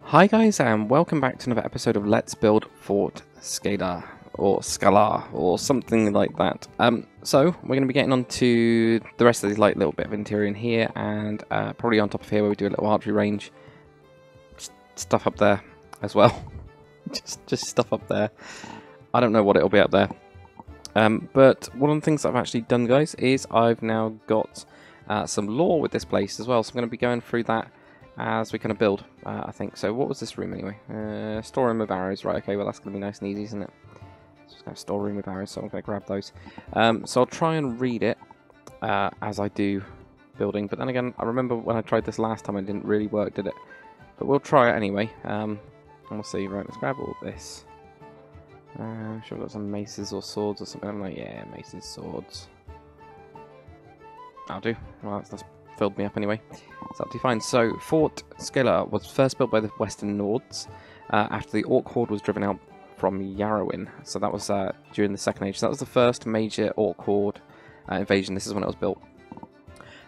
Hi guys, and welcome back to another episode of Let's Build Fort Skalar, or Skalar, or something like that. So we're going to be getting on to the rest of these little bit of interior in here, and probably on top of here where we do a little archery range. Stuff up there as well. just stuff up there. I don't know what it'll be up there. But one of the things that I've actually done, guys, is I've now got some lore with this place as well. So I'm going to be going through that as we kind of build, I think. So what was this room anyway? Storeroom of arrows, right? Okay, well that's going to be nice and easy, isn't it? Just going to storeroom of arrows, so I'm going to grab those. So I'll try and read it as I do building, but then again, I remember when I tried this last time, it didn't really work, did it? But we'll try it anyway, and we'll see. Right, let's grab all this. I'm sure I've got some maces or swords or something. I'm like, yeah, maces, swords. That'll do. Well, that's filled me up anyway. It's absolutely fine. So, Fort Skalar was first built by the Western Nords after the Orc horde was driven out from Yarowyn. So that was during the Second Age. So that was the first major Orc horde invasion. This is when it was built.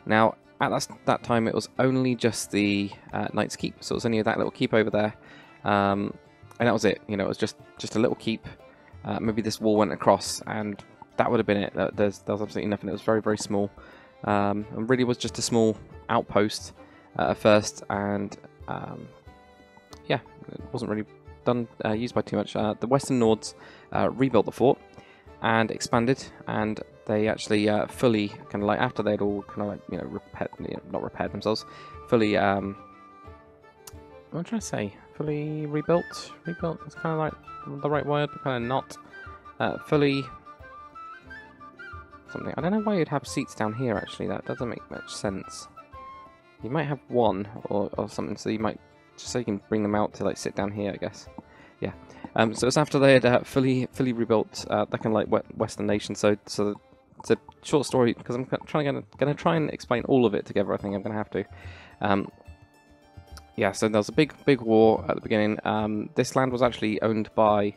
Now, at that time, it was only just the Knight's Keep. So it was only that little keep over there. And that was it. You know, it was just a little keep. Maybe this wall went across, and that would have been it. There was absolutely nothing. It was very, very small. And really was just a small outpost at first, and yeah, it wasn't really used by too much. The Western Nords rebuilt the fort and expanded, and they actually fully kind of like, after they'd all kind of like, you know, not repaired themselves, fully what am I trying to say? Fully rebuilt. Rebuilt is kind of like the right word, but kind of not. Fully something. I don't know why you'd have seats down here, actually. That doesn't make much sense. You might have one or something, so you might, just so you can bring them out to like sit down here, I guess. Yeah. So it's after they had fully rebuilt that kind of like Western nation. So it's a short story, because I'm gonna try and explain all of it together. I think I'm gonna have to. Yeah. So there was a big war at the beginning. This land was actually owned by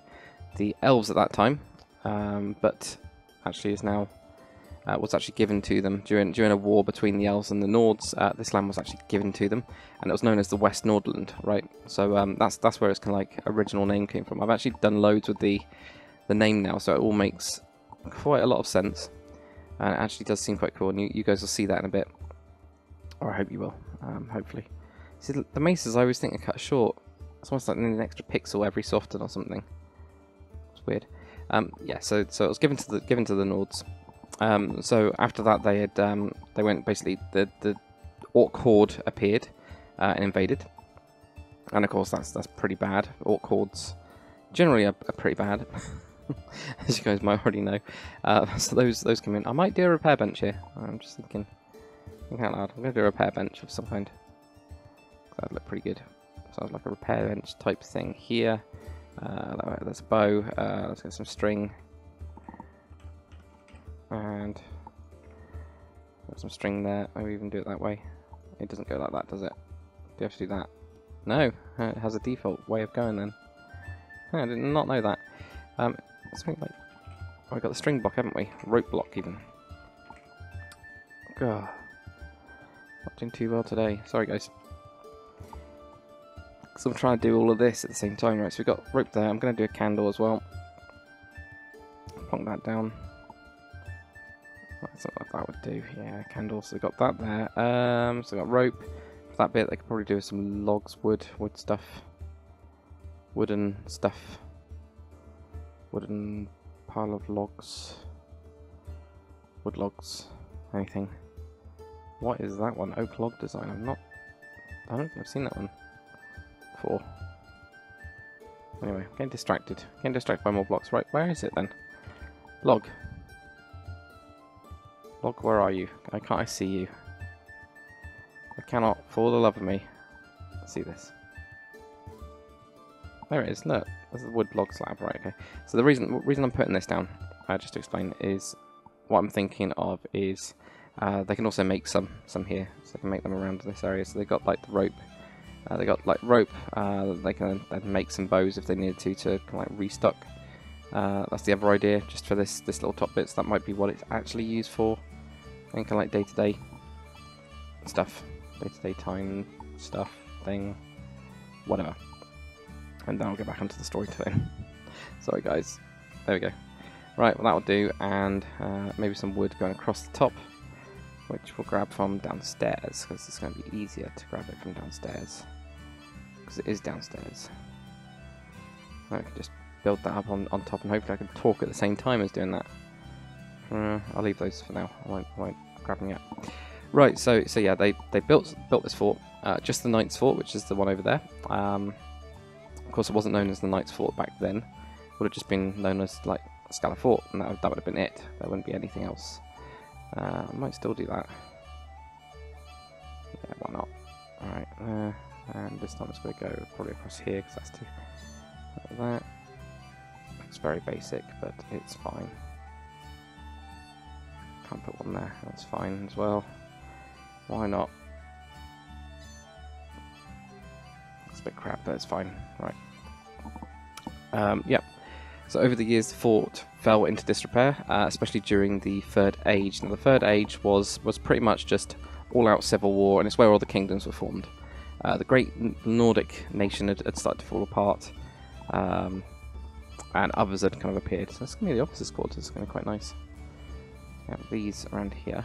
the elves at that time, but actually is now. Was actually given to them during a war between the elves and the Nords. This land was actually given to them, and it was known as the West Nordland, right? So that's where its kind of like original name came from. I've actually done loads with the name now, so it all makes quite a lot of sense, and it actually does seem quite cool. And you guys will see that in a bit, or I hope you will. Hopefully, see the maces I always think are cut short. It's almost like an extra pixel every so often or something. It's weird. Yeah. So it was given to the Nords. So after that, they went basically, the Orc horde appeared and invaded, and of course that's pretty bad. Orc hordes generally are pretty bad, as you guys might already know. So those come in. I might do a repair bench here. I'm just thinking out loud. I'm gonna do a repair bench of some kind. That'd look pretty good. So like a repair bench type thing here. There's a bow. Let's get some string. And got some string there. Maybe even do it that way. It doesn't go like that, does it? Do you have to do that? No, it has a default way of going then. Oh, I did not know that. Something like, oh, we got the string block, haven't we? Rope block even. God, not doing too well today. Sorry, guys. So I'm trying to do all of this at the same time, right? So we've got rope there. I'm going to do a candle as well. Plonk that down. That's what that would do. Yeah, candles. So we got that there. So we got rope. For that bit, they could probably do with some logs, wood stuff, wooden stuff, wooden pile of logs, wood logs, anything. What is that one? Oak log design. I don't think I've seen that one before. Anyway, getting distracted. Getting distracted by more blocks. Right, where is it then? Log. Log, where are you? Can't I see you? I cannot, for the love of me, see this. There it is, look. There's the wood log slab, right, okay. So the reason I'm putting this down, just to explain, is what I'm thinking of is they can also make some here. So they can make them around this area. So they got like the rope. They got like rope. They can make some bows if they needed to kind of like restock. That's the other idea, just for this little top bits. That might be what it's actually used for. And kind of like day-to-day stuff, day-to-day time stuff thing, whatever. And then I'll go back onto the storytelling. Sorry guys. There we go. Right, well that'll do, and maybe some wood going across the top, which we'll grab from downstairs, because it's going to be easier to grab it from downstairs, because it is downstairs. I can just build that up on top, and hopefully I can talk at the same time as doing that. I'll leave those for now. I won't grab them yet. Right, so yeah, they built this fort, just the Knight's Fort, which is the one over there. Of course, it wasn't known as the Knight's Fort back then. It would have just been known as like Skalar Fort, and that would have been it. There wouldn't be anything else. I might still do that. Yeah, why not? Alright, and this time it's going to go probably across here, because that's too... Like that. It's very basic, but it's fine. Can't put one there, that's fine as well. Why not? It's a bit crap, but it's fine. Right. Yeah. So over the years, the fort fell into disrepair, especially during the Third Age. Now, the Third Age was pretty much just all-out civil war, and it's where all the kingdoms were formed. The great Nordic nation had started to fall apart, and others had kind of appeared. So it's going to be the officers' quarters. It's going to be quite nice. We have these around here,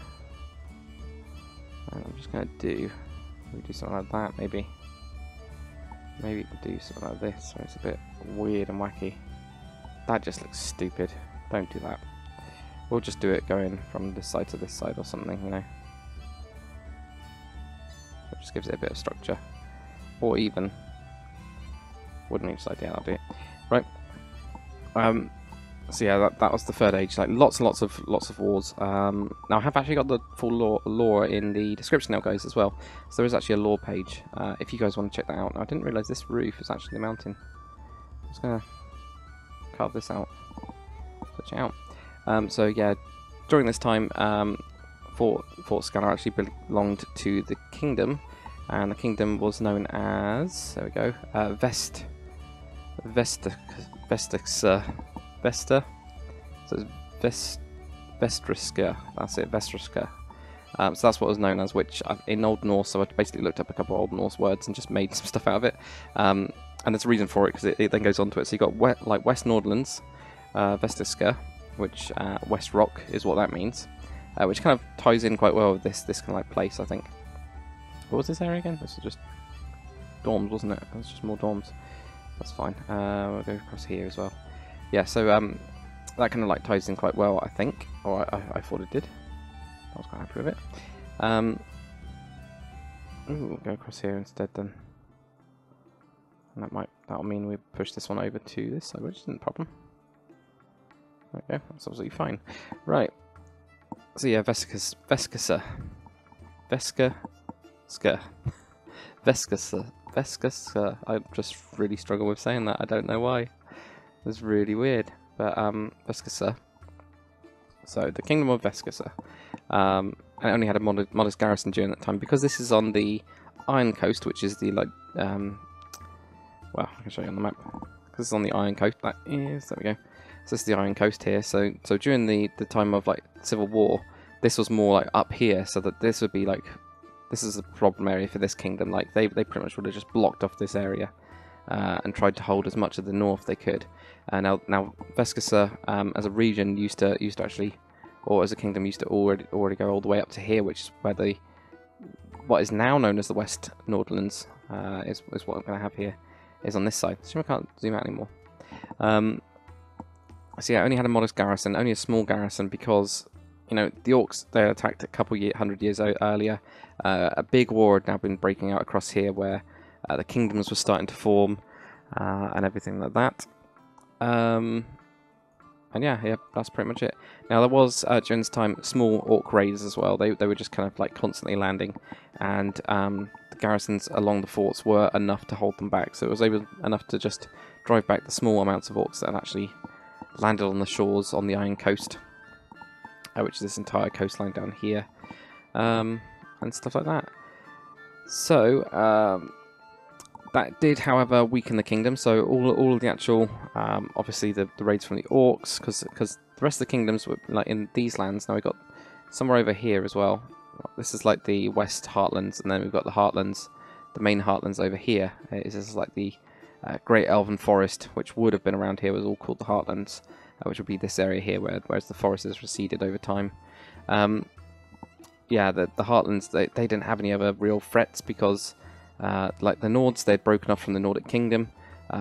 and I'm just going to do something like that, maybe. Maybe do something like this, so it's a bit weird and wacky. That just looks stupid. Don't do that. We'll just do it going from this side to this side or something, you know. It just gives it a bit of structure. Or even wooden each side. Yeah, that'll do it. Right. So yeah, that was the Third Age. Like lots and lots of wars. Now I have actually got the full lore in the description now, guys, as well. So there is actually a lore page if you guys want to check that out. Now, I didn't realise this roof is actually the mountain. I'm just gonna carve this out. Switch it out. So yeah, during this time, Fort Skalar actually belonged to the kingdom, and the kingdom was known as, there we go, Vesta. So it's Vestriska. That's it, Vestriska. So that's what it was known as, which in Old Norse, so I basically looked up a couple of Old Norse words and just made some stuff out of it. And there's a reason for it, because it then goes on to it. So you got West Nordlands, Vestiska, which West Rock is what that means, which kind of ties in quite well with this kind of like place, I think. What was this area again? This was just dorms, wasn't it? It was just more dorms. That's fine. We'll go across here as well. Yeah, so that kind of like ties in quite well, I think, or I thought it did. I was quite happy with it. We'll go across here instead then. And that'll mean we push this one over to this side, which isn't a problem. Okay, that's absolutely fine. Right. So yeah, Veskasa. I just really struggle with saying that. I don't know why. It's really weird. But Veskasa. So the kingdom of Veskasa. And it only had a modest garrison during that time, because this is on the Iron Coast, which is the like well, I can show you on the map. Because it's on the Iron Coast. That is, there we go. So this is the Iron Coast here. So during the time of like civil war, this was more like up here, so that this would be like, this is the problem area for this kingdom. Like they pretty much would have just blocked off this area and tried to hold as much of the north they could. Now Veskasa as a region used to actually, or as a kingdom, used to already go all the way up to here, which is where what is now known as the West Nordlands is what I'm going to have here, is on this side. So I can't zoom out anymore. So yeah, I only had a modest garrison, only a small garrison, because, you know, the Orcs, they attacked a couple hundred years earlier. A big war had now been breaking out across here, where the kingdoms were starting to form and everything like that. And yeah, that's pretty much it. Now there was during this time small Orc raids as well. They were just kind of like constantly landing, and the garrisons along the forts were enough to hold them back. So it was enough to just drive back the small amounts of Orcs that had actually landed on the shores on the Iron Coast, which is this entire coastline down here, and stuff like that. So that did, however, weaken the kingdom. So all of the actual, obviously the raids from the Orcs, because the rest of the kingdoms were like in these lands. Now we've got somewhere over here as well. This is like the West Heartlands, and then we've got the Heartlands, the main Heartlands over here. This is like the Great Elven Forest, which would have been around here, was all called the Heartlands, which would be this area here, whereas the forest has receded over time. Yeah, the Heartlands, they didn't have any other real threats because, like the Nords, they'd broken off from the Nordic Kingdom,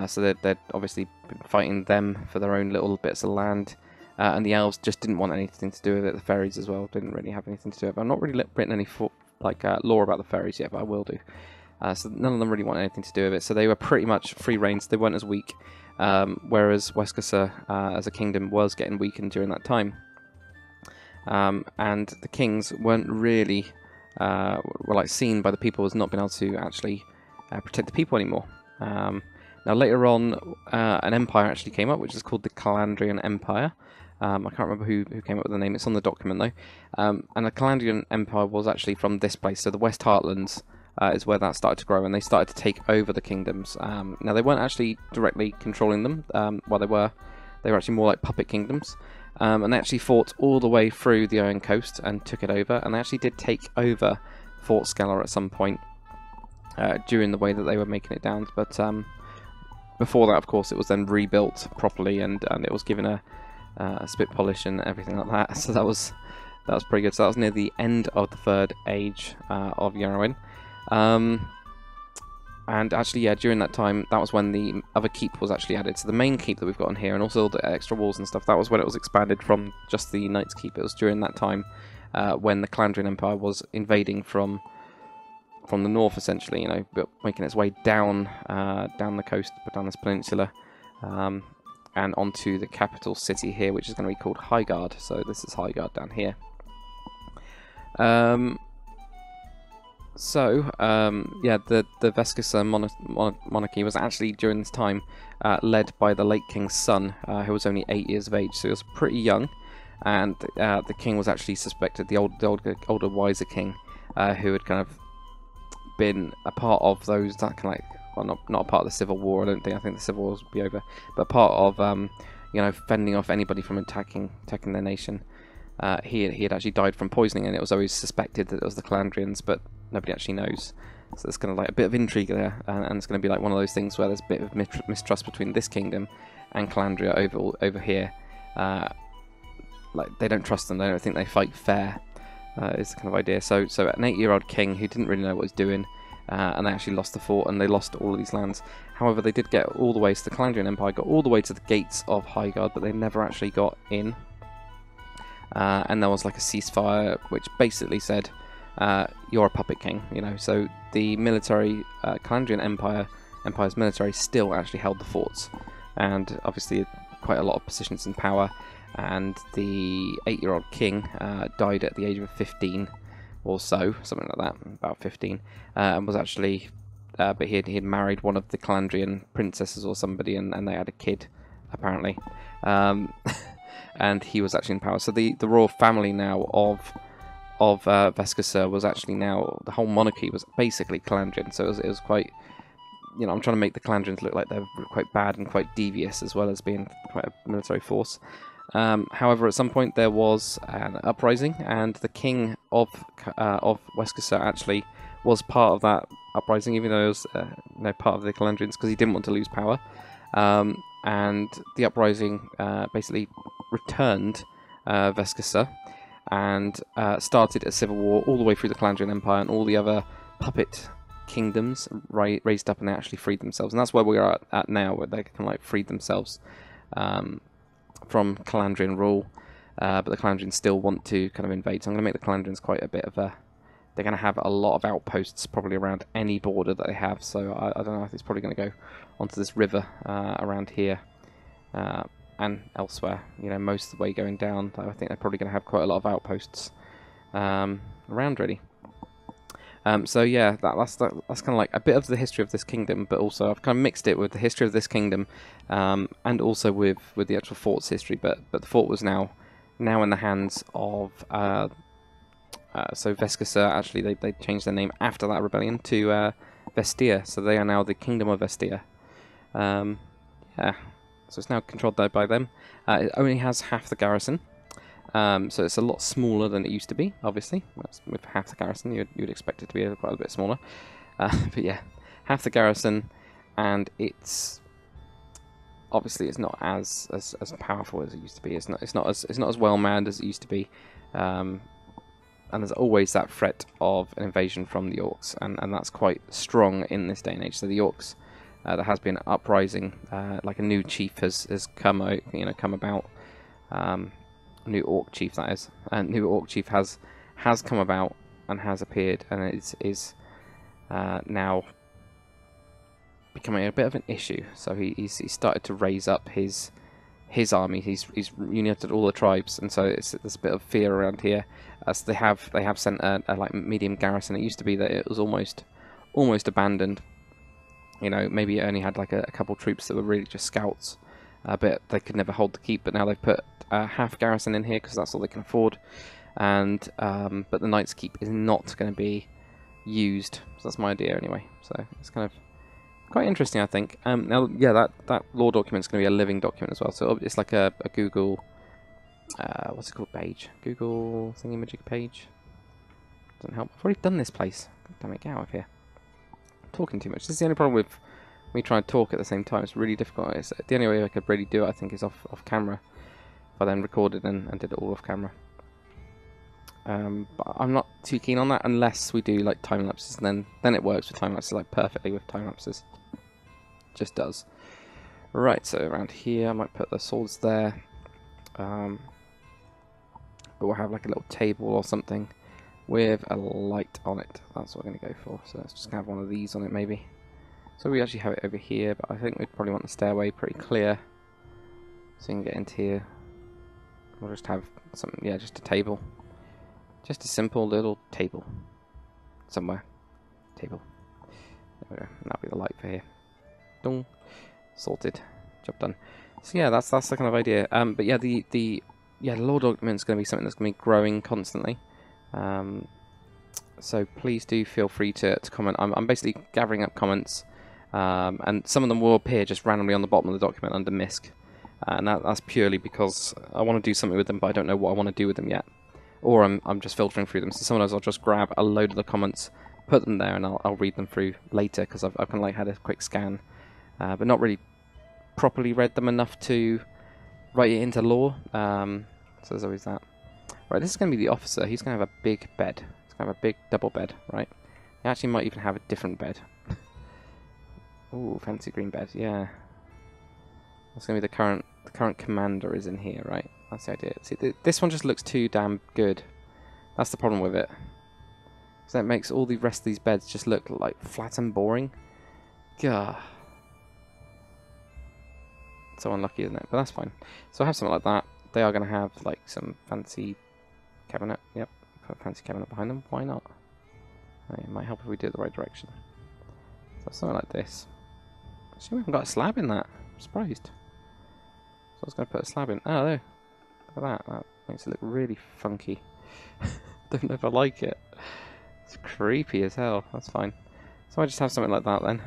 so they'd obviously been fighting them for their own little bits of land, and the Elves just didn't want anything to do with it. The Fairies as well didn't really have anything to do with it. I've not really written any lore about the Fairies yet, but I will do. So none of them really want anything to do with it, so they were pretty much free reigns. They weren't as weak, whereas Westcassar as a kingdom was getting weakened during that time. And the kings weren't really were like seen by the people as not being able to actually protect the people anymore. Now later on, an empire actually came up, which is called the Candrian Empire. I can't remember who came up with the name. It's on the document though. And the Candrian Empire was actually from this place, so the West Heartlands is where that started to grow, and they started to take over the kingdoms. Now they weren't actually directly controlling them. Well, they were actually more like puppet kingdoms. And they actually fought all the way through the Iron Coast and took it over, and they actually did take over Fort Skalar at some point during the way that they were making it down. But before that, of course, it was then rebuilt properly, and it was given a spit polish and everything like that. So that was pretty good. So that was near the end of the Third Age of Yarowyn. And actually, yeah, during that time, that was when the other keep was actually added. So the main keep that we've got on here, and also the extra walls and stuff, that was when it was expanded from just the Knight's Keep. It was during that time when the Candrian Empire was invading from the north, essentially, you know, but making its way down the coast, down this peninsula, and onto the capital city here, which is going to be called Highguard. So this is Highguard down here. Yeah, the Westcassar monarchy was actually, during this time, led by the late king's son, who was only 8 years of age, so he was pretty young, and the king was actually suspected, the older, wiser king, who had kind of been a part of those, that kind of like, well, not a part of the Civil War, I think the Civil War will be over, but part of, you know, fending off anybody from attacking their nation. He had actually died from poisoning, and it was always suspected that it was the Calandrians, but nobody actually knows. So there's kind of like a bit of intrigue there, and it's going to be like one of those things where there's a bit of mistrust between this kingdom and Calandria over here. Like they don't trust them, they don't think they fight fair. Is the kind of idea. So an 8-year-old king who didn't really know what he was doing, and they actually lost the fort, and they lost all of these lands. However, they did get all the way to the Candrian Empire, got all the way to the gates of Highguard, but they never actually got in. And there was like a ceasefire, which basically said, you're a puppet king, you know. So the military, Candrian Empire's military still actually held the forts, and obviously quite a lot of positions in power. And the 8-year-old king died at the age of 15 or so, something like that, about 15, and was actually, but he had married one of the Calandrian princesses or somebody, and they had a kid, apparently. And he was actually in power. So the royal family now of Westcassar was actually now, the whole monarchy was basically Calandrian. So it was quite, you know, I'm trying to make the Calandrians look like they're quite bad and quite devious, as well as being quite a military force. However, at some point there was an uprising, and the king of Westcassar actually was part of that uprising, even though he was part of the Calandrians, because he didn't want to lose power. And the uprising basically returned Westcassar and started a civil war all the way through the Candrian Empire, and all the other puppet kingdoms raised up, and they actually freed themselves. And that's where we are at now, where they can like freed themselves from Calandrian rule, but the Calandrians still want to kind of invade. So I'm going to make the Calandrians quite a bit of a... They're going to have a lot of outposts probably around any border that they have. So I don't know if it's probably going to go onto this river around here and elsewhere. You know, most of the way going down. I think they're probably going to have quite a lot of outposts around, really. So yeah, that's kind of like a bit of the history of this kingdom, but also I've kind of mixed it with the history of this kingdom, and also with the actual fort's history. But the fort was now in the hands of so Westcassar. Actually, they changed their name after that rebellion to Vestia. So they are now the Kingdom of Vestia. Yeah, so it's now controlled by them. It only has half the garrison. So it's a lot smaller than it used to be, obviously. With half the garrison, you'd expect it to be quite a bit smaller. But yeah, half the garrison, and it's obviously it's not as powerful as it used to be. It's not as well manned as it used to be, and there's always that threat of an invasion from the Orcs, and that's quite strong in this day and age. So the Orcs, there has been an uprising, like a new chief has come out, come about. New Orc chief, that is, and new Orc chief has come about and has appeared, and is now becoming a bit of an issue. So he's started to raise up his army. He's united all the tribes, and so there's a bit of fear around here. As they have sent a like medium garrison. It used to be that it was almost abandoned. Maybe it only had like a couple troops that were really just scouts, but they could never hold the keep. But now they've put half garrison in here because that's all they can afford. And but the Knight's Keep is not going to be used. So that's my idea anyway. So it's kind of quite interesting, I think. Now, yeah, that lore document is going to be a living document as well. So it's like a Google, what's it called, page? Google thingamajig page. Doesn't help. I've already done this place. God damn it, get out of here. I'm talking too much. This is the only problem with me trying to talk at the same time. It's really difficult. The only way I could really do it, I think, is off camera. If I then recorded and did it all off camera. But I'm not too keen on that unless we do like time lapses, and then it works with time lapses like perfectly with time lapses. Just does. Right, so around here I might put the swords there, but we'll have like a little table or something with a light on it. That's what we're going to go for. So let's just have one of these on it maybe. So we actually have it over here, but I think we'd probably want the stairway pretty clear so you can get into here. We'll just have something, yeah, just a table. Just a simple little table. Somewhere. Table. There we go. And that'll be the light for here. Dong. Sorted. Job done. So yeah, that's the kind of idea. But yeah, the lore document is going to be something that's going to be growing constantly. So please do feel free to comment. I'm basically gathering up comments, and some of them will appear just randomly on the bottom of the document under MISC. And that's purely because I want to do something with them, but I don't know what I want to do with them yet. Or I'm just filtering through them. So sometimes I'll just grab a load of the comments, put them there, and I'll read them through later because I've kind of like had a quick scan, but not really properly read them enough to write it into lore. So there's always that. Right, this is going to be the officer. He's going to have a big bed. He's going to have a big double bed, right? He actually might even have a different bed. Ooh, fancy green bed, yeah. That's going to be the current commander is in here, right? That's the idea. See, this one just looks too damn good. That's the problem with it. So it makes all the rest of these beds just look like flat and boring. Gah. So unlucky, isn't it? But that's fine. So I have something like that. They are going to have like some fancy cabinet. Yep, put a fancy cabinet behind them. Why not? It might help if we do it the right direction. So something like this. Actually, we haven't got a slab in that. I'm surprised. So I was going to put a slab in. Oh, there. Look at that. That makes it look really funky. Don't know if I like it. It's creepy as hell. That's fine. So I just have something like that then.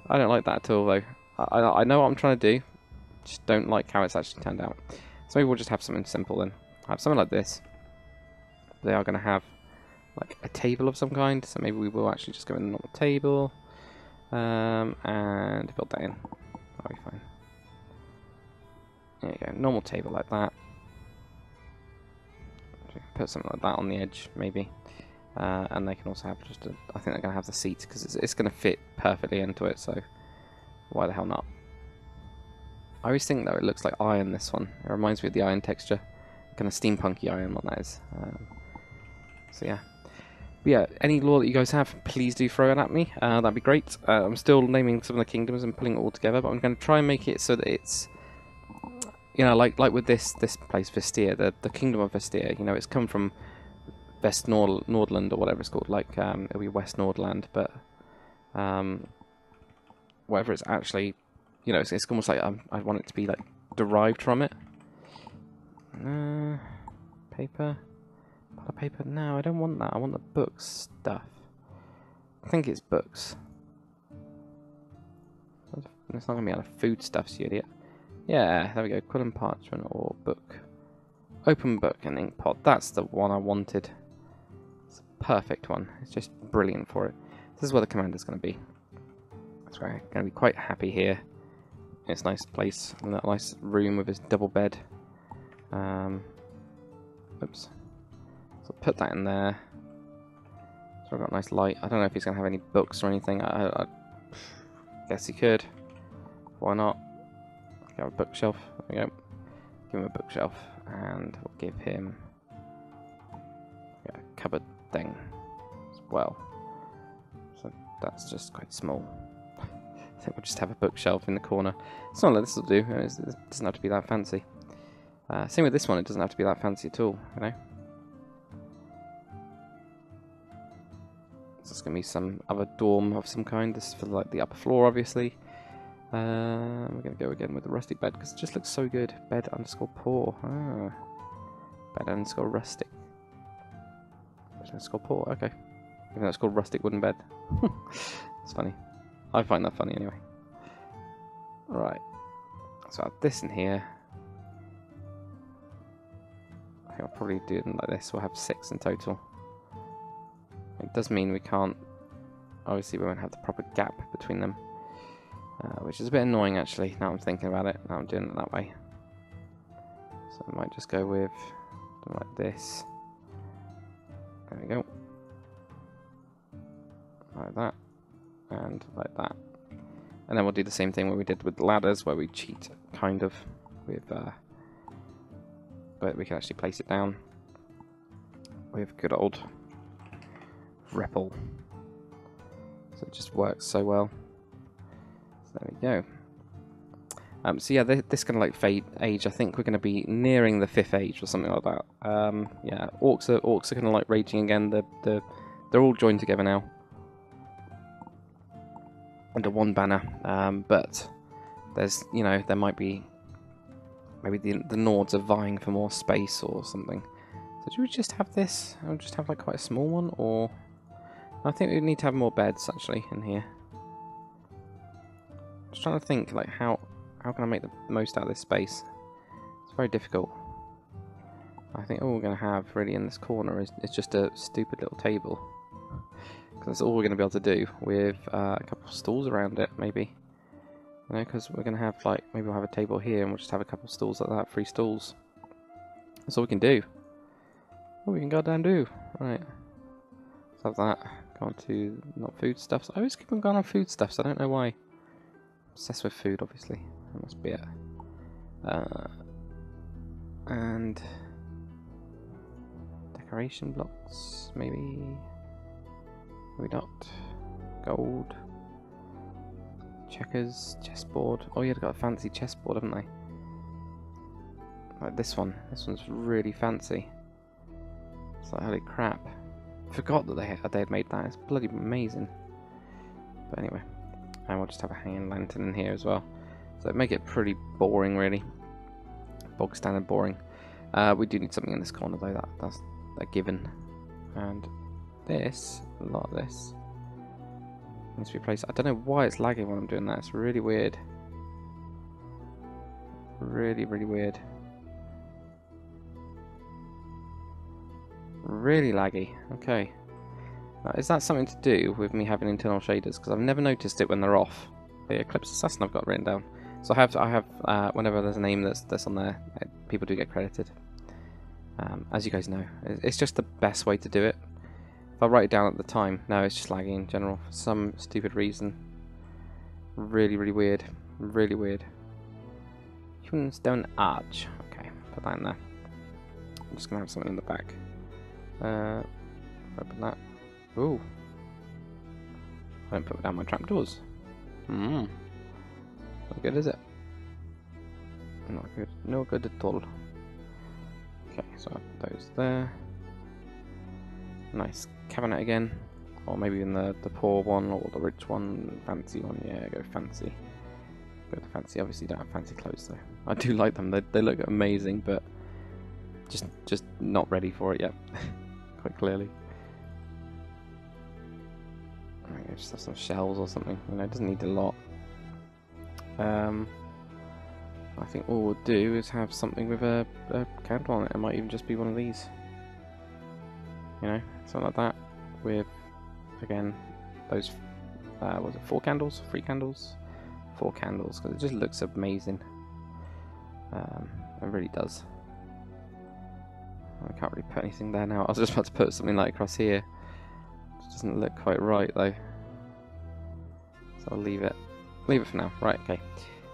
I don't like that at all though. I know what I'm trying to do. Just don't like how it's actually turned out. So maybe we'll just have something simple then. Have something like this. They are going to have like a table of some kind. So maybe we will actually just go in the normal table. And build that in. That'll be fine. There you go, normal table like that. Put something like that on the edge, maybe. And they can also have just a... I think they're going to have the seats, because it's going to fit perfectly into it, so why the hell not? I always think, though, it looks like iron, this one. It reminds me of the iron texture. Kind of steampunky iron one, that is. So, yeah. But yeah, any lore that you guys have, please do throw it at me. That'd be great. I'm still naming some of the kingdoms and pulling it all together, but I'm going to try and make it so that it's... You know, like with this place, Vestir, the Kingdom of Vestir, you know, it's come from West Nordland or whatever it's called, like, it'll be West Nordland, but, whatever it's actually, you know, it's almost like I want it to be, like, derived from it. Paper? Pile of paper? No, I don't want that, I want the book stuff. I think it's books. It's not going to be out of foodstuffs, you idiot. Yeah, there we go. Quill and parchment or book. Open book and ink pot. That's the one I wanted. It's a perfect one. It's just brilliant for it. This is where the commander's going to be. So we're going to be quite happy here. It's a nice place, and that nice room with his double bed. Oops. So put that in there. So I've got a nice light. I don't know if he's going to have any books or anything. I guess he could. Why not? Have a bookshelf. There we go. Give him a bookshelf, and we'll give him a cupboard thing as well. So that's just quite small. I think we'll just have a bookshelf in the corner. It's not like this will do. It doesn't have to be that fancy. Same with this one. It doesn't have to be that fancy at all. You know. So it's going to be some other dorm of some kind. This is for like the upper floor, obviously. We're going to go again with the rustic bed because it just looks so good. Bed underscore poor. Bed underscore rustic. Bed underscore poor. Okay. Even though it's called rustic wooden bed. It's funny. I find that funny anyway. Right. So I'll have this in here. I think I'll probably do it like this. We'll have 6 in total. It does mean we can't... Obviously we won't have the proper gap between them. Which is a bit annoying actually, now I'm thinking about it. Now I'm doing it that way. So I might just go with something like this. There we go. Like that. And like that. And then we'll do the same thing where we did with the ladders, where we cheat kind of with but we can actually place it down with good old Ripple. So it just works so well. So there we go. So yeah, this kind of like fade age. I think we're going to be nearing the 5th age or something like that. Yeah, orcs are kind of like raging again. They're all joined together now under one banner, but there's, you know, there might be maybe the Nords are vying for more space or something. So do we just have this? I'll just have like quite a small one, or I think we need to have more beds actually in here. Just trying to think like how can I make the most out of this space? It's very difficult. I think all we're going to have really in this corner is just a stupid little table. That's all we're going to be able to do with a couple of stools around it, maybe. You know, because we're going to have, like, maybe we'll have a table here and we'll just have a couple of stools like that, 3 stools. That's all we can do. All we can goddamn do. Right. Let's have that. Go on to, not foodstuffs. I always keep on going on foodstuffs, I don't know why. Obsessed with food, obviously. That must be it. And decoration blocks, maybe. Maybe not. Gold. Checkers. Chessboard. Oh yeah, they've got a fancy chessboard, haven't they? Like this one. This one's really fancy. It's like, holy crap. Forgot that they had made that. It's bloody amazing. But anyway. And we'll just have a hanging lantern in here as well. So make it pretty boring, really. Bog standard boring. We do need something in this corner though. That's a given. And this, a lot of this needs to be placed. I don't know why it's lagging when I'm doing that. It's really weird. Really, really weird. Really laggy. Okay. Now, is that something to do with me having internal shaders? Because I've never noticed it when they're off. The Eclipse Assassin I've got written down. So I have whenever there's a name that's on there, people do get credited. As you guys know, it's just the best way to do it. If I write it down at the time, no, it's just lagging in general for some stupid reason. Really, really weird. Really weird. Human stone arch. Okay, put that in there. I'm just gonna have something in the back. Open that. Ooh. I don't put down my trapdoors. Not good, is it? Not good. No good at all. Okay, so I put those there. Nice cabinet again, or maybe in the poor one or the rich one, fancy one. Yeah, go fancy. Go to fancy. Obviously, don't have fancy clothes though. I do like them. They look amazing, but just not ready for it yet. Quite clearly. I just have some shells or something. You know, it doesn't need a lot. I think all we'll do is have something with a candle on it. It might even just be one of these. You know, something like that. With, again, those was it 4 candles? 3 candles? 4 candles, because it just looks amazing. It really does. I can't really put anything there now. I was just about to put something like across here. It doesn't look quite right though. So I'll leave it. Leave it for now. Right, okay.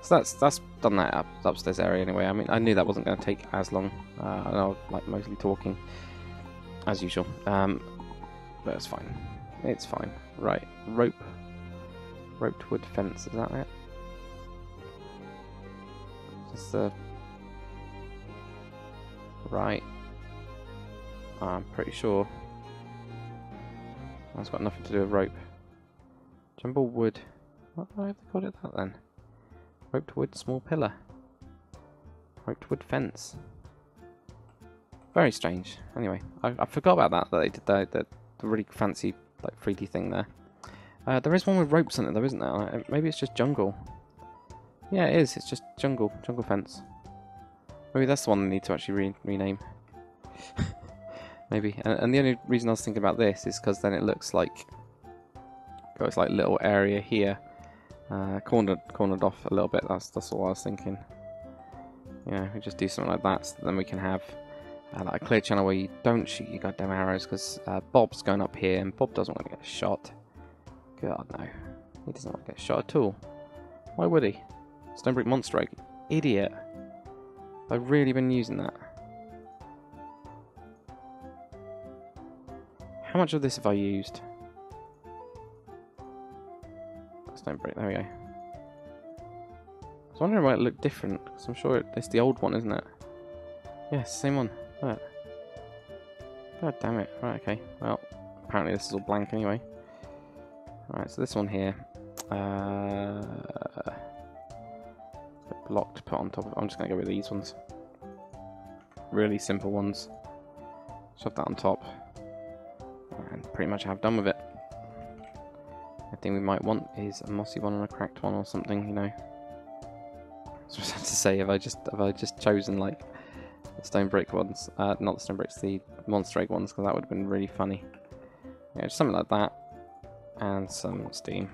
So that's done that upstairs area anyway. I mean, I knew that wasn't going to take as long. I know, like, mostly talking as usual. But it's fine. It's fine. Right, roped wood fence. Is that it? Just the right. I'm pretty sure that's got nothing to do with rope. Jumble wood. Why have they called it that then? Roped wood, small pillar. Roped wood fence. Very strange. Anyway, I forgot about that they did the really fancy like 3D thing there. There is one with ropes on it though, isn't there? Maybe it's just jungle. Yeah, it is. It's just jungle fence. Maybe that's the one they need to actually rename. Maybe. And the only reason I was thinking about this is because then it looks like got like little area here, cornered off a little bit. That's all I was thinking. Yeah, we just do something like that, so then we can have like a clear channel where you don't shoot your goddamn arrows, because Bob's going up here, and Bob doesn't want to get shot. God no, he doesn't want to get shot at all. Why would he? Stonebrick monster egg, idiot! I've really been using that. How much of this have I used? Stonebrick, there we go. I was wondering why it looked different, because I'm sure it's the old one, isn't it? Yes, same one. Look. God damn it. Right, okay. Well, apparently this is all blank anyway. Alright, so this one here. Block to put on top of it. I'm just going to go with these ones. Really simple ones. Shove that on top. And pretty much have done with it. The thing we might want is a mossy one and a cracked one or something, you know. So I was about to say, have I just chosen like the stone brick ones, not the stone bricks, the monster egg ones, because that would have been really funny. Yeah, just something like that, and some steam.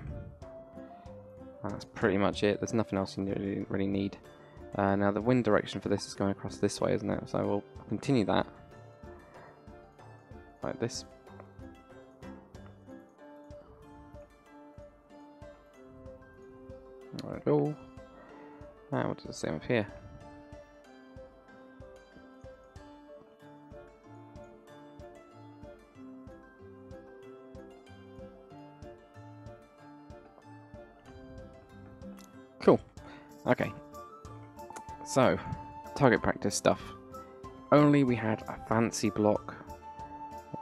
That's pretty much it. There's nothing else you really need. Now the wind direction for this is going across this way, isn't it? So we'll continue that like this. There we go. Now what does it say up here? Cool. Okay. So, target practice stuff. Only we had a fancy block.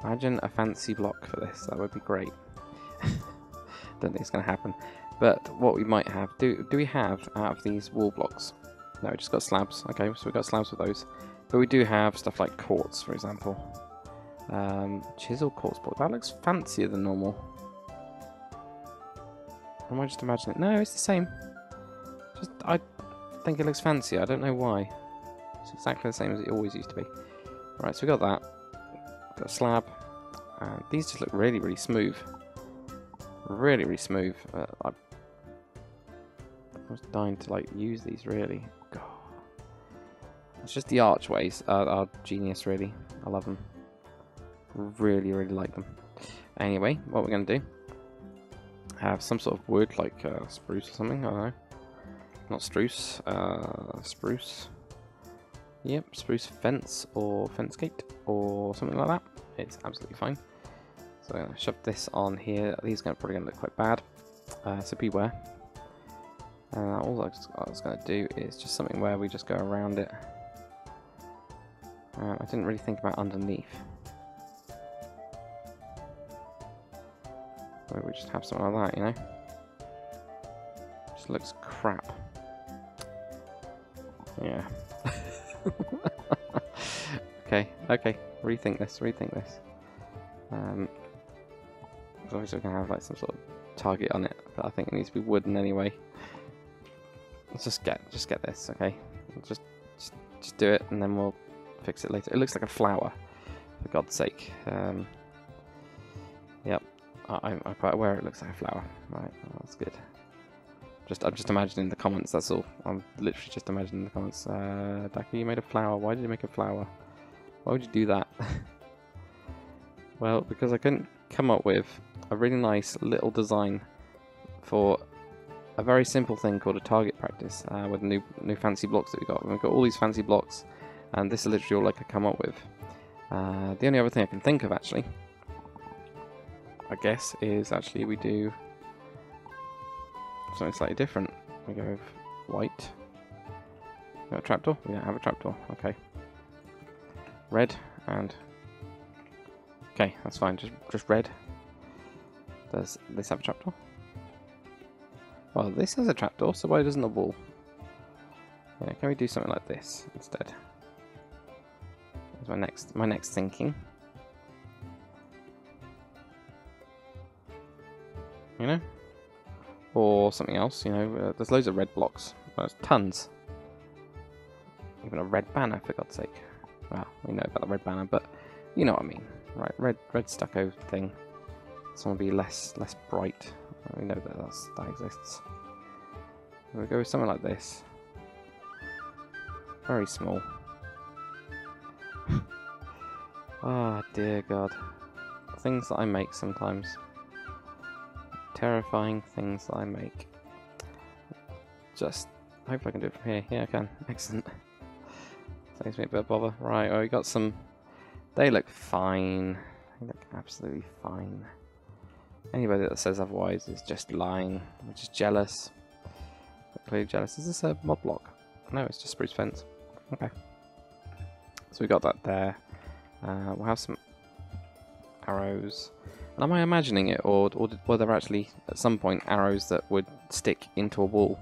Imagine a fancy block for this. That would be great. Don't think it's going to happen. But what we might have... Do we have out of these wall blocks? No, we just got slabs. Okay, so we've got slabs with those. But we do have stuff like quartz, for example. Chisel quartz block. That looks fancier than normal. Or am I just imagining it? No, it's the same. Just, I think it looks fancier. I don't know why. It's exactly the same as it always used to be. Right, so we got that. Got a slab. These just look really, really smooth. Really, really smooth. I was dying to like use these really. God. It's just the archways are genius, really. I love them. Really, really like them. Anyway, what we're going to do, have some sort of wood, like spruce or something, I don't know. Not spruce, spruce. Yep, spruce fence or fence gate or something like that. It's absolutely fine. So I'm going to shove this on here. These are probably going to look quite bad, so beware. All I was going to do is just something where we just go around it. I didn't really think about underneath. Where we just have something like that, you know? Just looks crap. Yeah. Okay. Rethink this. Obviously we can have like some sort of target on it, but I think it needs to be wooden anyway. Let's just get this, okay? Just do it, and then we'll fix it later. It looks like a flower, for God's sake. Yep. I'm quite aware it looks like a flower. Right, well, that's good. I'm just imagining the comments, that's all. I'm literally just imagining the comments. Daki, you made a flower. Why did you make a flower? Why would you do that? Well, because I couldn't come up with a really nice little design for a very simple thing called a target practice with new fancy blocks that we got. We've got all these fancy blocks, and this is literally all I could come up with. The only other thing I can think of, actually, I guess, is actually we do something slightly different. We go with white. We got a trapdoor? We don't have a trapdoor. Okay. Red and... Okay, that's fine. Just red. Does this have a trapdoor? Well, this has a trapdoor, so why doesn't the wall? Yeah, can we do something like this instead? That's my next thinking. You know? Or something else, you know, there's loads of red blocks. Well, there's tons. Even a red banner, for God's sake. Well, we know about the red banner, but you know what I mean. Right, red stucco thing. This one will be less bright. We know that exists. We'll go with something like this. Very small. Ah, dear God. Things that I make sometimes. Terrifying things that I make. Just, hopefully I can do it from here. Yeah, I can. Excellent. Saves me a bit of bother. Right, well, we got some... They look fine. They look absolutely fine. Anybody that says otherwise is just lying, which is jealous. Clearly jealous. Is this a mod block? No, it's just spruce fence. Okay. So we got that there. We'll have some arrows. And am I imagining it, or were there actually at some point arrows that would stick into a wall?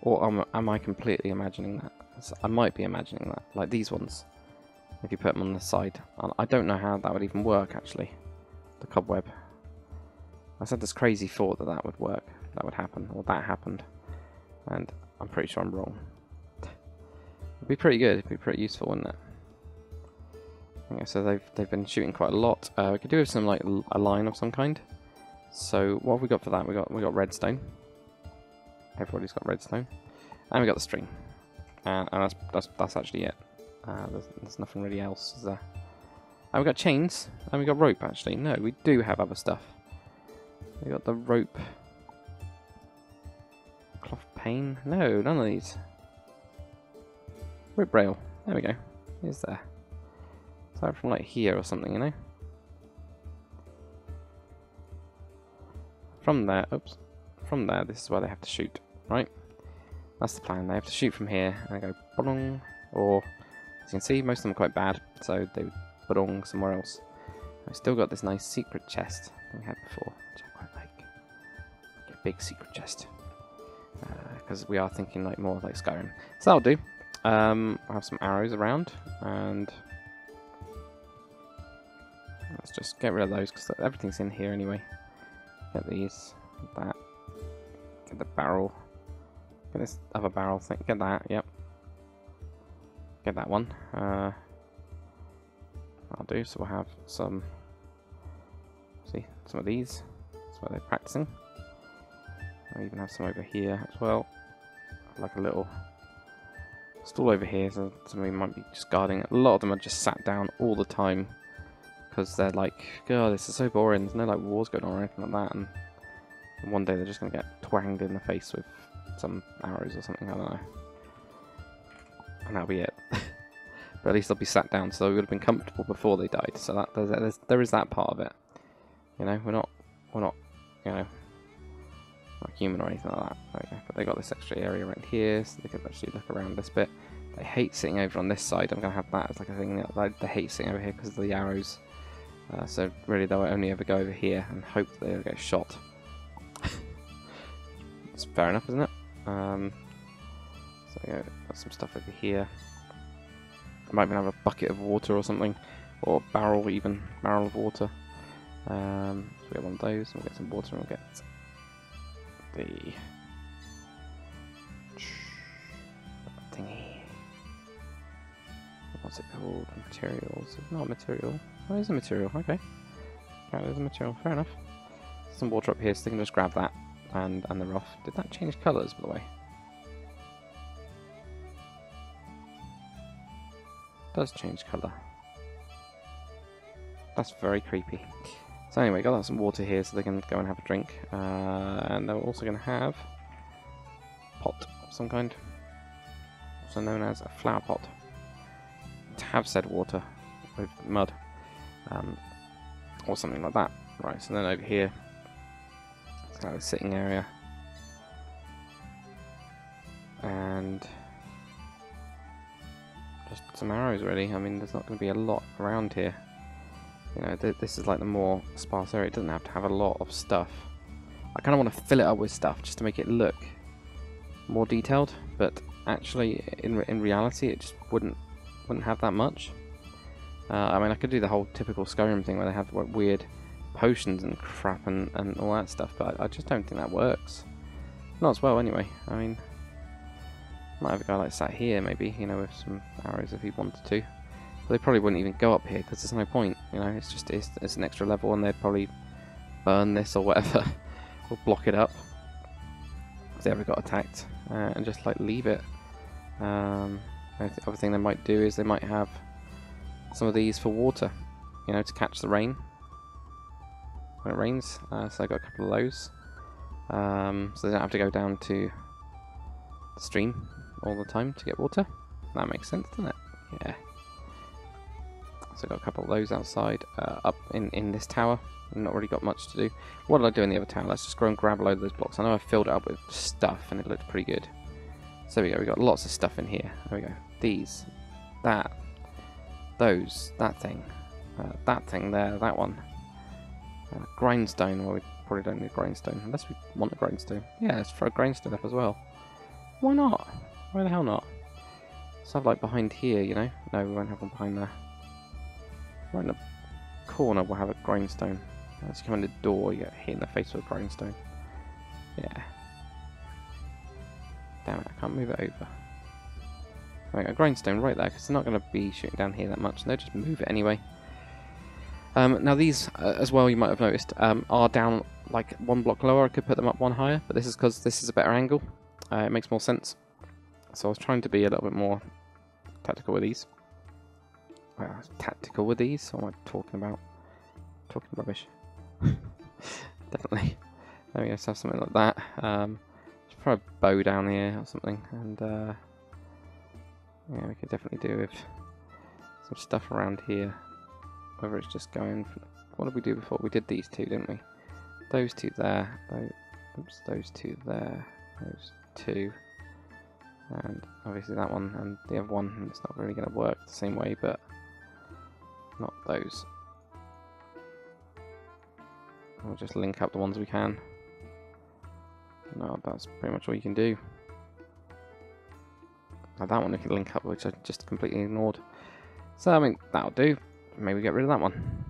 Or am I completely imagining that? So I might be imagining that, like these ones. If you put them on the side. I don't know how that would even work, actually. The cobweb. I said this crazy thought that would work, that would happen, or that happened. And I'm pretty sure I'm wrong. It'd be pretty good, it'd be pretty useful, wouldn't it? Okay, so they've been shooting quite a lot. We could do with some, like, a line of some kind. So what have we got for that? We got redstone. Everybody's got redstone. And we got the string. And that's actually it. There's nothing really else, is there? And we got chains, and we got rope, actually. No, we do have other stuff. We got the rope. Cloth pane? No, none of these. Rope rail. There we go. Is there? Start from like here or something, you know? From there, oops. From there, this is where they have to shoot, right? That's the plan. They have to shoot from here and go ba-dong, or as you can see, most of them are quite bad, so they would ba-dong somewhere else. We've still got this nice secret chest that we had before, which I quite like. Like a big secret chest. Because we are thinking like more like Skyrim. So that'll do. I'll have some arrows around, and let's just get rid of those because everything's in here anyway. Get these, that, get the barrel, get this other barrel thing, get that, yep. Get that one. I'll do, so we'll have some, see, some of these. That's where they're practicing. I even have some over here as well. Like a little stall over here, so somebody might be just guarding it. A lot of them are just sat down all the time because they're like, God, this is so boring. There's no like wars going on or anything like that, and one day they're just gonna get twanged in the face with some arrows or something. I don't know, and that'll be it. But at least they'll be sat down, so they would have been comfortable before they died. So that there is that part of it. You know, we're not, you know, not human or anything like that. Okay, but they got this extra area right here, so they could actually look around this bit. They hate sitting over on this side. I'm gonna have that as like a thing. They hate sitting over here because of the arrows. So really, they'll only ever go over here and hope that they'll get shot. That's fair enough, isn't it? So yeah, got some stuff over here. I might even have a bucket of water or something, or a barrel even, barrel of water. So we have one of those, and we'll get some water, and we'll get the thingy. What's it called? Materials. It's not a material. Oh, it is a material. Okay. Yeah, there's a material. Fair enough. some water up here, so they can just grab that, and they're off. Did that change colours, by the way? It does change colour. That's very creepy. So anyway, got some water here so they can go and have a drink. And they're also going to have a pot of some kind, also known as a flower pot, to have said water with mud, or something like that. Right, so then over here, it's kind of a sitting area, and just some arrows really. I mean, there's not going to be a lot around here. You know, this is like the more sparse area. It doesn't have to have a lot of stuff. I kind of want to fill it up with stuff just to make it look more detailed, but actually, in reality, it just wouldn't have that much. I mean, I could do the whole typical Skyrim thing where they have like, weird potions and crap and all that stuff, but I just don't think that works. Not as well, anyway. I mean, might have a guy like sat here, maybe, you know, with some arrows if he wanted to. But they probably wouldn't even go up here because there's no point, you know. It's just it's an extra level, and they'd probably burn this or whatever, or block it up if they ever got attacked, and just like leave it. The other thing they might do is they might have some of these for water, you know, to catch the rain when it rains. So I got a couple of those, so they don't have to go down to the stream all the time to get water. That makes sense, doesn't it? Yeah. So I've got a couple of those outside, up in this tower. Not really got much to do. What did I do in the other tower? Let's just go and grab a load of those blocks. I know I filled it up with stuff and it looked pretty good. So there we go, we got lots of stuff in here. There we go. These, that, those, that thing there, that one. Grindstone, well we probably don't need grindstone, unless we want a grindstone. Yeah, let's throw a grindstone up as well. Why not? Why the hell not? Let's have like behind here, you know? No, we won't have one behind there. Right in the corner we'll have a grindstone. As you come in the door, you get hit in the face with a grindstone. Yeah. Damn it, I can't move it over. Right, a grindstone right there, because they're not going to be shooting down here that much, and they'll just move it anyway. Now these, as well, you might have noticed, are down like one block lower. I could put them up one higher, but this is because this is a better angle. It makes more sense. So I was trying to be a little bit more tactical with these. What am I talking about? Talking rubbish. Definitely. There we go, so have something like that. Just throw a bow down here or something, and yeah, we could definitely do with some stuff around here. Whether it's just going... What did we do before? We did these two, didn't we? Those two there. Those two there. Those two. And obviously that one and the other one. It's not really going to work the same way, but not those. We'll just link up the ones we can. No, that's pretty much all you can do. Now that one we can link up, which I just completely ignored. So I mean, that'll do. Maybe get rid of that one.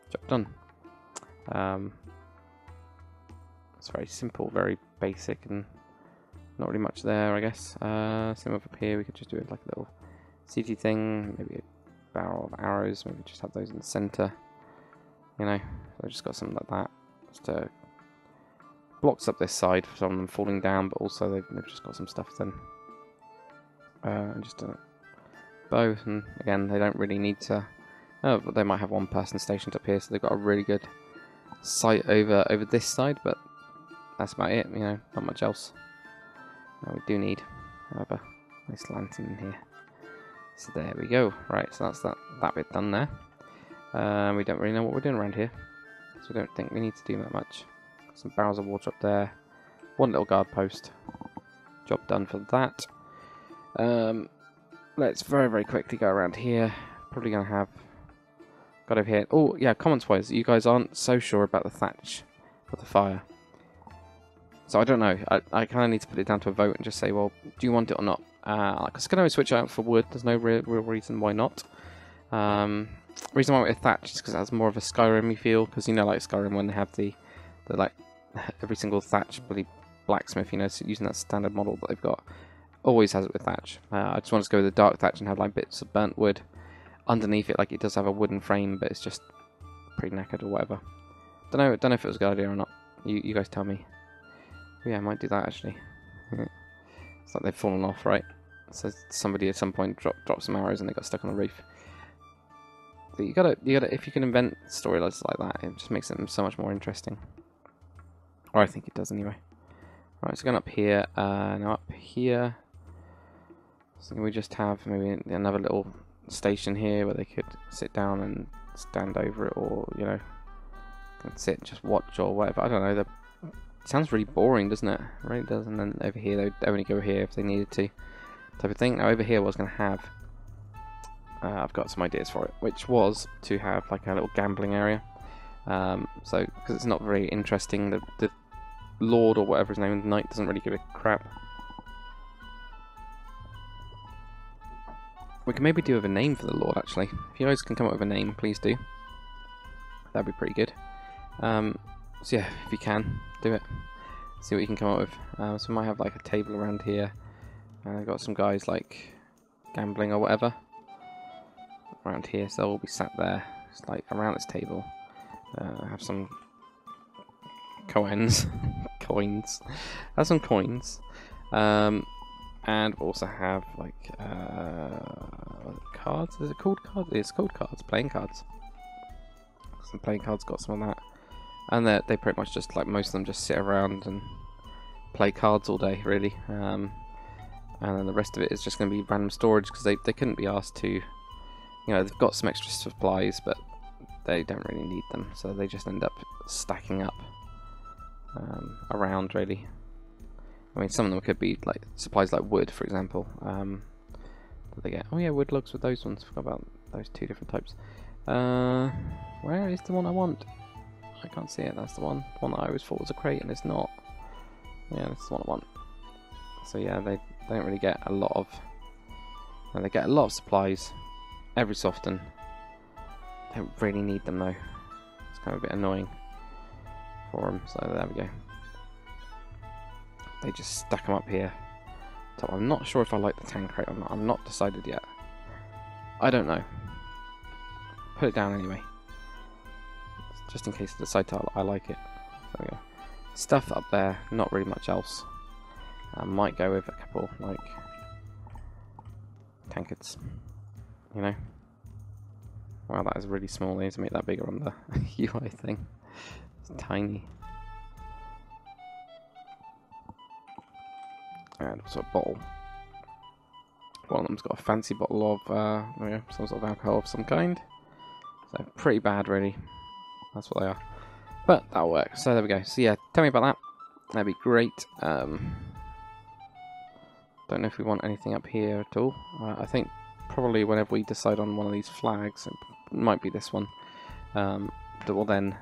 Job done. It's very simple, very basic, and not really much there, I guess. Same up here, we could just do it like a little CT thing, maybe a barrel of arrows, maybe just have those in the centre. You know, so I just got something like that. Just blocks up this side from them falling down, but also they've just got some stuff then. And just a bow, and again, they don't really need to. But they might have one person stationed up here, so they've got a really good sight over this side, but that's about it, you know, not much else. Now we do need, however, a nice lantern in here. So there we go. Right, so that's that bit done there. We don't really know what we're doing around here, so we don't think we need to do that much. Got some barrels of water up there, one little guard post. Job done for that. Let's very, very quickly go around here. Probably going to have... Got over here. Oh, yeah, comments-wise, you guys aren't so sure about the thatch for the fire. So I don't know. I kind of need to put it down to a vote and just say, well, do you want it or not? Because I can always switch out for wood. There's no real reason why not. Reason why I went with thatch is because it has more of a Skyrim-y feel. Because, you know, like Skyrim, when they have the like, every single thatch, bloody blacksmith, you know, so using that standard model that they've got. Always has it with thatch. I just want to go with the dark thatch and have like bits of burnt wood underneath it. Like it does have a wooden frame, but it's just pretty knackered or whatever. Don't know if it was a good idea or not. You guys tell me. Yeah, I might do that actually. It's like they've fallen off, right? So somebody at some point dropped some arrows and they got stuck on the roof. But you gotta, if you can invent storylines like that, it just makes them so much more interesting. Or I think it does anyway. Right, so going up here, now up here. So we just have maybe another little station here where they could sit down and stand over it, or you know, can sit and just watch or whatever. I don't know. It sounds really boring, doesn't it? It really does. And then over here, they'd only go here if they needed to, type of thing. Now over here, what I was going to have, I've got some ideas for it, which was to have like a little gambling area. So because it's not very interesting, the Lord or whatever his name, the Knight, doesn't really give a crap. We can maybe do with a name for the Lord, actually. If you guys can come up with a name, please do. That'd be pretty good. So yeah, if you can, do it. See what you can come up with. So we might have like a table around here. I've got some guys like gambling or whatever around here, so they'll all be sat there, just like around this table. Have some coins. Have some coins. And also have like cards. Is it called cards? It's called cards. Playing cards. Some playing cards got some of that, and they pretty much just like most of them just sit around and play cards all day, really. And then the rest of it is just going to be random storage because they couldn't be asked to. You know, they've got some extra supplies, but they don't really need them, so they just end up stacking up around, really. I mean, some of them could be like supplies like wood, for example. That they get. Oh yeah, wood logs with those ones. Forgot about those two different types. Where is the one I want? I can't see it. That's the one. The one that I always thought was a crate, and it's not. Yeah, that's the one I want. So yeah, they don't really get a lot of. They get a lot of supplies every so often. Don't really need them though. It's kind of a bit annoying for them. So there we go. They just stack them up here. So I'm not sure if I like the tank crate or not. I'm not decided yet. I don't know. Put it down anyway. Just in case I decide I like it. There we go. Stuff up there. Not really much else. I might go with a couple like tankards. You know. Wow, that is really small. I need to make that bigger on the UI thing. It's tiny. And also a bottle. One of them's got a fancy bottle of some sort of alcohol of some kind. So pretty bad, really. That's what they are. But that'll work. So there we go. So yeah, tell me about that. That'd be great. Don't know if we want anything up here at all. I think probably whenever we decide on one of these flags, it might be this one. That will then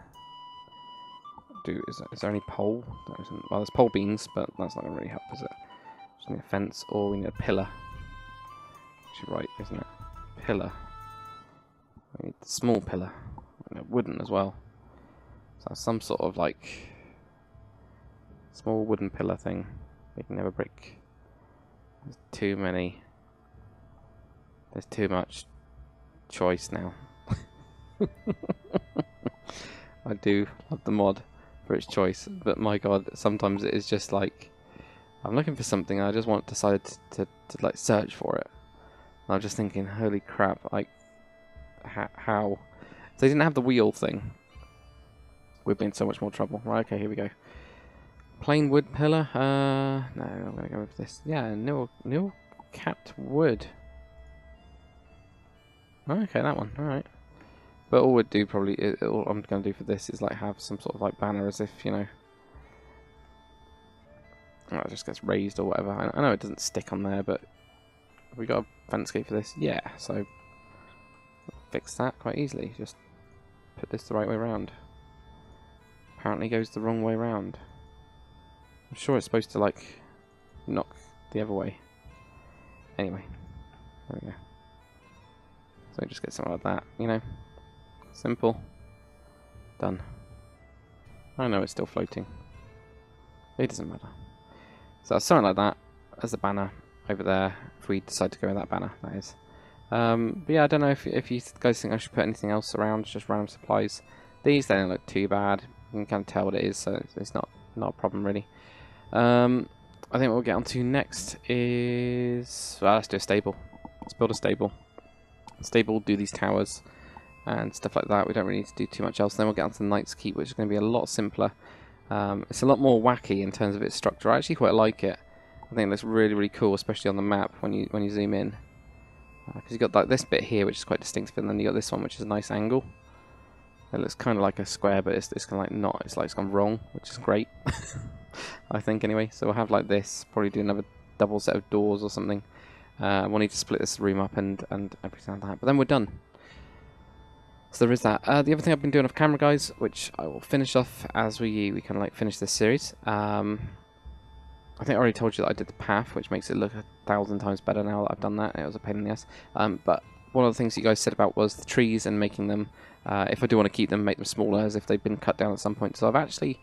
do. Is there any pole? There isn't. Well, there's pole beams, but that's not going to really help, is it? Just need a fence, or we need a pillar. Actually, right, isn't it? Pillar. We need a small pillar. And a wooden as well. So some sort of like small wooden pillar thing. We can never break. There's too many. There's too much choice now. I do love the mod for its choice, but my god, sometimes it is just like I'm looking for something and I just want to decide to like search for it. And I'm just thinking, holy crap, like how? If they didn't have the wheel thing, we'd be in so much more trouble. Right, okay, here we go. Plain wood pillar. No, I'm gonna go with this. Yeah, nil capped wood. Okay, that one. All right. But all we'd do probably, all I'm going to do for this is like have some sort of like banner, as if, you know, it just gets raised or whatever. I know it doesn't stick on there, but we got a landscape for this. Yeah, so fix that quite easily. Just put this the right way around. Apparently goes the wrong way around. I'm sure it's supposed to like knock the other way. Anyway, there we go. So just get something like that, you know. Simple. Done. I know it's still floating. It doesn't matter. So something like that as the banner over there, if we decide to go with that banner, that is. But yeah, I don't know if you guys think I should put anything else around, just random supplies. These, they don't look too bad. You can kind of tell what it is, so it's not a problem really. I think what we'll get onto next is, well, let's do a stable. Let's build a stable. Stable will do these towers and stuff like that. We don't really need to do too much else. Then we'll get onto the Knight's Keep, which is going to be a lot simpler. It's a lot more wacky in terms of its structure. I actually quite like it. I think it looks really, really cool, especially on the map when you zoom in. Because you've got like this bit here, which is quite distinctive, and then you got this one, which is a nice angle. It looks kind of like a square, but it's kind of like not. It's like it's gone wrong, which is great. I think anyway. So we'll have like this. Probably do another double set of doors or something. We'll need to split this room up and everything like that. But then we're done. So there is that. The other thing I've been doing off camera, guys, which I will finish off as we kind of like finish this series. I think I already told you that I did the path, which makes it look 1,000 times better now that I've done that. It was a pain in the ass. But one of the things you guys said about was the trees and making them, if I do want to keep them, make them smaller as if they've been cut down at some point. So I've actually,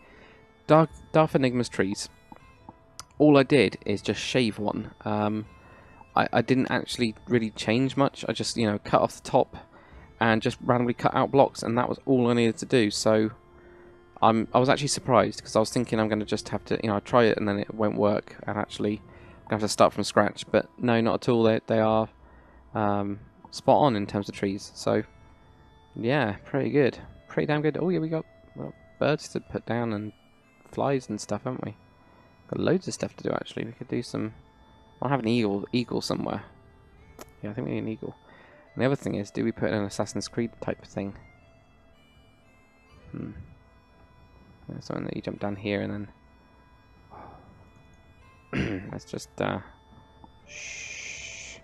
Darth Enigma's trees, all I did is just shave one. I didn't actually really change much. I just, cut off the top and just randomly cut out blocks, and that was all I needed to do. So I was actually surprised, because I was thinking I'm going to just have to, try it and then it won't work, and actually I'm going to have to start from scratch. But no, not at all. They are spot on in terms of trees. So yeah, pretty good, pretty damn good. Oh yeah, we got birds to put down and flies and stuff, haven't we? Got loads of stuff to do actually. We could do some. I'll have an eagle somewhere. Yeah, I think we need an eagle. And the other thing is, do we put in an Assassin's Creed type of thing? Something that you jump down here and then let's just shh.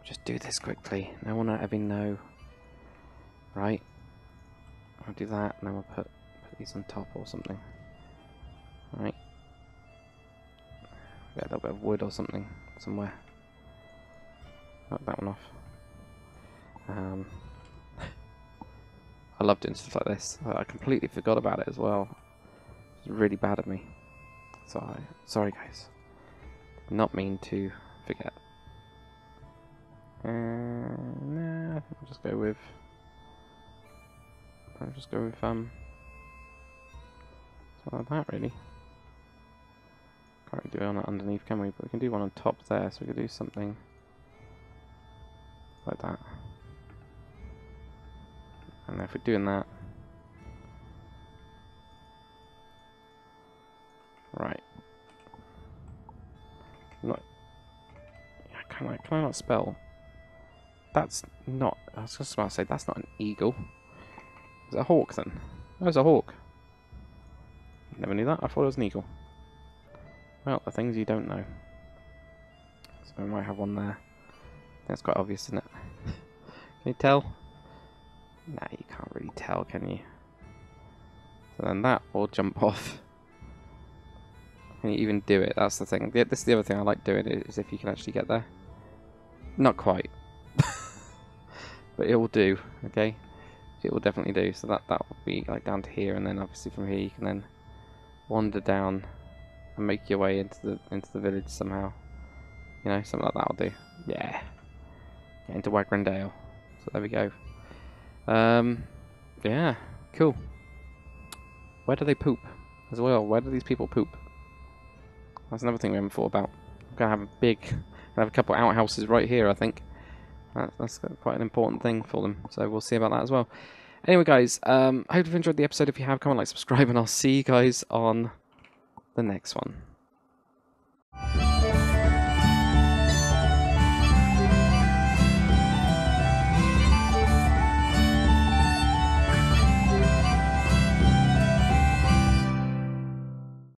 Just do this quickly. No one will ever know. Right. I'll do that, and then we'll put these on top or something. Right. Get a little bit of wood or something somewhere. Knock that one off. I love doing stuff like this. I completely forgot about it as well. It's really bad of me. Sorry guys. Not mean to forget. Nah, I think I'll just go with something like that really. Can't really do it on underneath, can we? But we can do one on top there, so we could do something like that. And if we're doing that, right? Not. Can I not spell? That's not. I was just about to say that's not an eagle. Is it a hawk then? Oh, it's a hawk. Never knew that. I thought it was an eagle. Well, the things you don't know. So we might have one there. That's quite obvious, isn't it? Can you tell? Nah, you can't really tell, can you? So then that will jump off. Can you even do it? That's the thing. This is the other thing I like doing, is if you can actually get there. Not quite. But it will do, okay? It will definitely do. So that will be like down to here, and then obviously from here you can then wander down and make your way into the village somehow. Something like that will do. Yeah. Get into Wagrendale. So there we go. Yeah, cool. Where do they poop as well? Where do these people poop? That's another thing we haven't thought about. We're gonna have a couple of outhouses right here, I think. That's quite an important thing for them. So we'll see about that as well. Anyway, guys, I hope you've enjoyed the episode. If you have, comment, like, subscribe, and I'll see you guys on the next one.